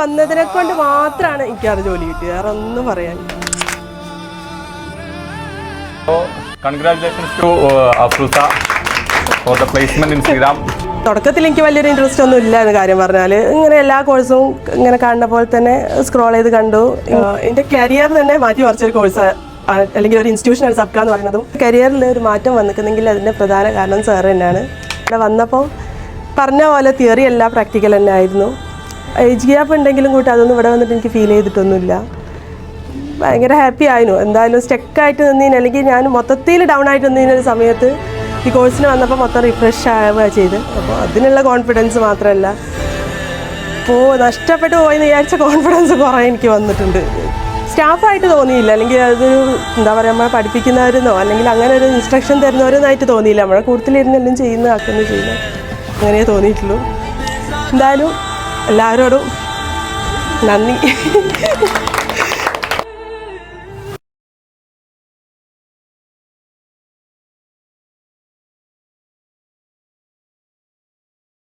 വന്നതിനെ കൊണ്ട് മാത്രമാണ് എനിക്കത് ജോലി കിട്ടിയത്, വേറെ ഒന്നും പറയാൻ. Congratulations to Afruza for the placement in Sriram. തുടക്കത്തിൽ എനിക്ക് വലിയൊരു ഇൻട്രസ്റ്റ് ഒന്നും ഇല്ല എന്ന് കാര്യം പറഞ്ഞാൽ, ഇങ്ങനെ എല്ലാ കോഴ്സും ഇങ്ങനെ കാണുന്ന പോലെ തന്നെ സ്ക്രോൾ ചെയ്ത് കണ്ടു. എൻ്റെ കരിയർ തന്നെ മാറ്റി മറിച്ചൊരു കോഴ്സ് അല്ലെങ്കിൽ ഒരു ഇൻസ്റ്റിറ്റ്യൂഷനാണ് സബ്ക എന്ന് പറയുന്നതും. കരിയറിൽ ഒരു മാറ്റം വന്നിട്ടുണ്ടെങ്കിൽ അതിൻ്റെ പ്രധാന കാരണം സാർ തന്നെയാണ്. ഇവിടെ വന്നപ്പോൾ പറഞ്ഞ പോലെ തിയറി അല്ല, പ്രാക്ടിക്കൽ തന്നെ ആയിരുന്നു. ഏജ് ഗ്യാപ്പ് ഉണ്ടെങ്കിലും കൂട്ടി അതൊന്നും ഇവിടെ വന്നിട്ട് എനിക്ക് ഫീൽ ചെയ്തിട്ടൊന്നുമില്ല. ഭയങ്കര ഹാപ്പി ആയിരുന്നു. എന്തായാലും സ്റ്റക്കായിട്ട് നിന്നതിന്, അല്ലെങ്കിൽ ഞാൻ മൊത്തത്തിൽ ഡൗൺ ആയിട്ട് നിന്നതിനൊരു സമയത്ത് ഈ കോഴ്സിന് വന്നപ്പോൾ മൊത്തം റിഫ്രഷ് ആവുക ചെയ്ത്. അപ്പോൾ അതിനുള്ള കോൺഫിഡൻസ് മാത്രമല്ല, ഇപ്പോൾ നഷ്ടപ്പെട്ടു പോയെന്ന് വിചാരിച്ച കോൺഫിഡൻസ് കുറേ എനിക്ക് വന്നിട്ടുണ്ട്. സ്റ്റാഫായിട്ട് തോന്നിയില്ല, അല്ലെങ്കിൽ അതൊരു എന്താ പറയുക, നമ്മളെ പഠിപ്പിക്കുന്നവരെന്നോ അല്ലെങ്കിൽ അങ്ങനെ ഒരു ഇൻസ്ട്രക്ഷൻ തരുന്നവരെന്നായിട്ട് തോന്നിയില്ല. നമ്മളെ കൂടുതലിരുന്നെല്ലാം ആക്കുന്നു ചെയ്യുന്നു, അങ്ങനെ തോന്നിയിട്ടുള്ളൂ. എന്തായാലും എല്ലാവരോടും നന്ദി.